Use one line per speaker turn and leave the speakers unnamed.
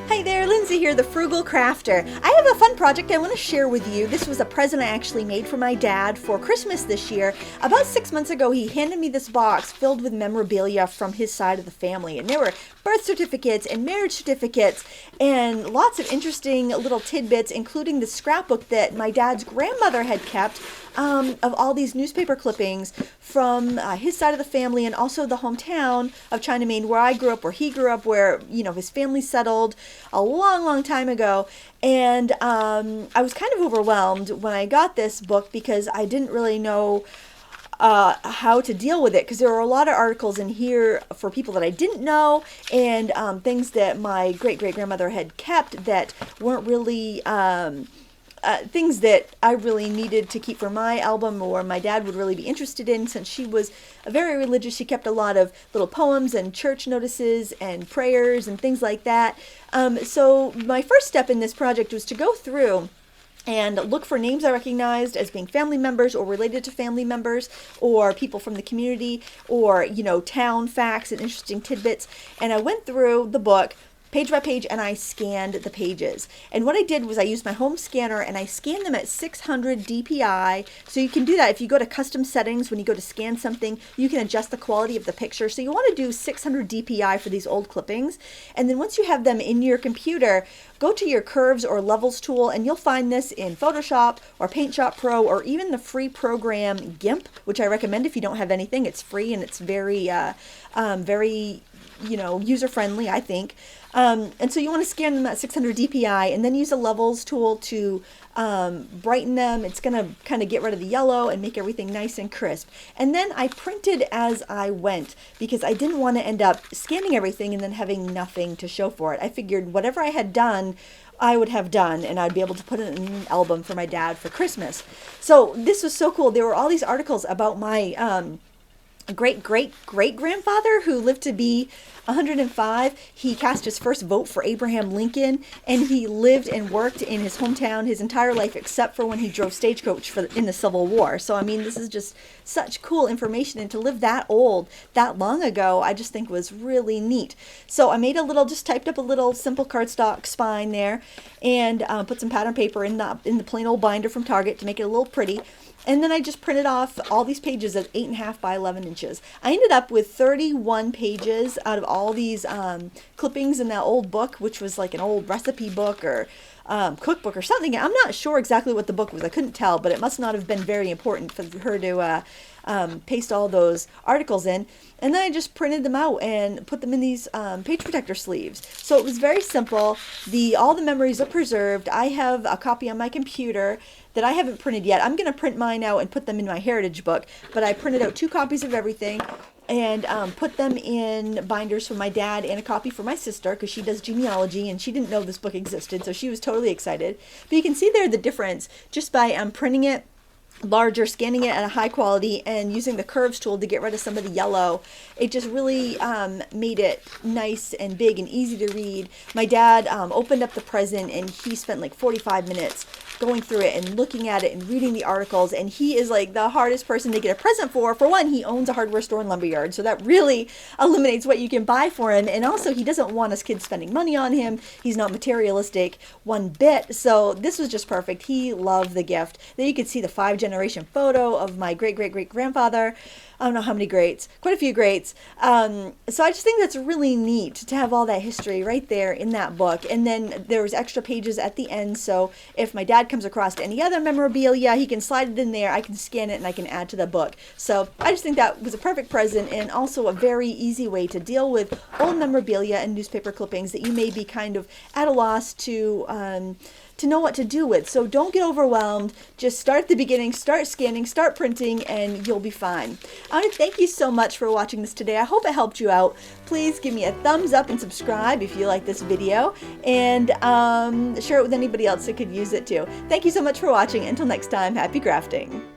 Hi there, Lindsay here, the Frugal Crafter. I have a fun project I want to share with you. This was a present I actually made for my dad for Christmas this year. About 6 months ago, he handed me this box filled with memorabilia from his side of the family. And there were birth certificates and marriage certificates and lots of interesting little tidbits, including the scrapbook that my dad's grandmother had kept of all these newspaper clippings from his side of the family and also the hometown of China, Maine, where I grew up, where he grew up, where, you know, his family settled a long, long time ago. And I was kind of overwhelmed when I got this book because I didn't really know how to deal with it, because there were a lot of articles in here for people that I didn't know and things that my great-great-grandmother had kept that weren't really things that I really needed to keep for my album, or my dad would really be interested in, since she was very religious. She kept a lot of little poems and church notices and prayers and things like that. So my first step in this project was to go through and look for names I recognized as being family members or related to family members or people from the community, or, you know, town facts and interesting tidbits. And I went through the book page by page and I scanned the pages. And what I did was I used my home scanner and I scanned them at 600 DPI. So you can do that if you go to custom settings. When you go to scan something, you can adjust the quality of the picture. So you want to do 600 DPI for these old clippings. And then once you have them in your computer, go to your curves or levels tool, and you'll find this in Photoshop or PaintShop Pro or even the free program GIMP, which I recommend if you don't have anything. It's free and it's very, you know, user-friendly, I think. And so you want to scan them at 600 DPI and then use the levels tool to brighten them. It's going to kind of get rid of the yellow and make everything nice and crisp. And then I printed as I went because I didn't want to end up scanning everything and then having nothing to show for it. I figured whatever I had done, I would have done, and I'd be able to put it in an album for my dad for Christmas. So this was so cool. There were all these articles about my great-great-great-grandfather who lived to be 105. He cast his first vote for Abraham Lincoln, and he lived and worked in his hometown his entire life except for when he drove stagecoach in the Civil War. So, I mean, this is just such cool information, and to live that old, that long ago, I just think was really neat. So I made just typed up a little simple cardstock spine there, and put some pattern paper in the plain old binder from Target to make it a little pretty. And then I just printed off all these pages at 8.5 by 11 inches. I ended up with 31 pages out of all these clippings in that old book, which was like an old recipe book or cookbook or something. I'm not sure exactly what the book was. I couldn't tell, but it must not have been very important for her to paste all those articles in. And then I just printed them out and put them in these page protector sleeves. So it was very simple. All the memories are preserved. I have a copy on my computer that I haven't printed yet. I'm going to print mine out and put them in my heritage book. But I printed out 2 copies of everything and put them in binders for my dad and a copy for my sister, because she does genealogy and she didn't know this book existed, so she was totally excited. But you can see there the difference just by printing it larger, scanning it at a high quality, and using the curves tool to get rid of some of the yellow. It just really made it nice and big and easy to read. My dad opened up the present and he spent like 45 minutes going through it and looking at it and reading the articles, and he is like the hardest person to get a present for. For one, he owns a hardware store and lumberyard, so that really eliminates what you can buy for him, and also he doesn't want us kids spending money on him. He's not materialistic one bit, so this was just perfect. He loved the gift. Then you could see the 5-generation photo of my great-great-great-grandfather. I don't know how many greats, quite a few greats. So I just think that's really neat to have all that history right there in that book. And then there's extra pages at the end, so if my dad comes across any other memorabilia, he can slide it in there, I can scan it, and I can add to the book. So I just think that was a perfect present, and also a very easy way to deal with old memorabilia and newspaper clippings that you may be kind of at a loss to know what to do with. So don't get overwhelmed. Just start at the beginning, start scanning, start printing, and you'll be fine. I want to thank you so much for watching this today. I hope it helped you out. Please give me a thumbs up and subscribe if you like this video, and share it with anybody else that could use it too. Thank you so much for watching. Until next time, happy crafting.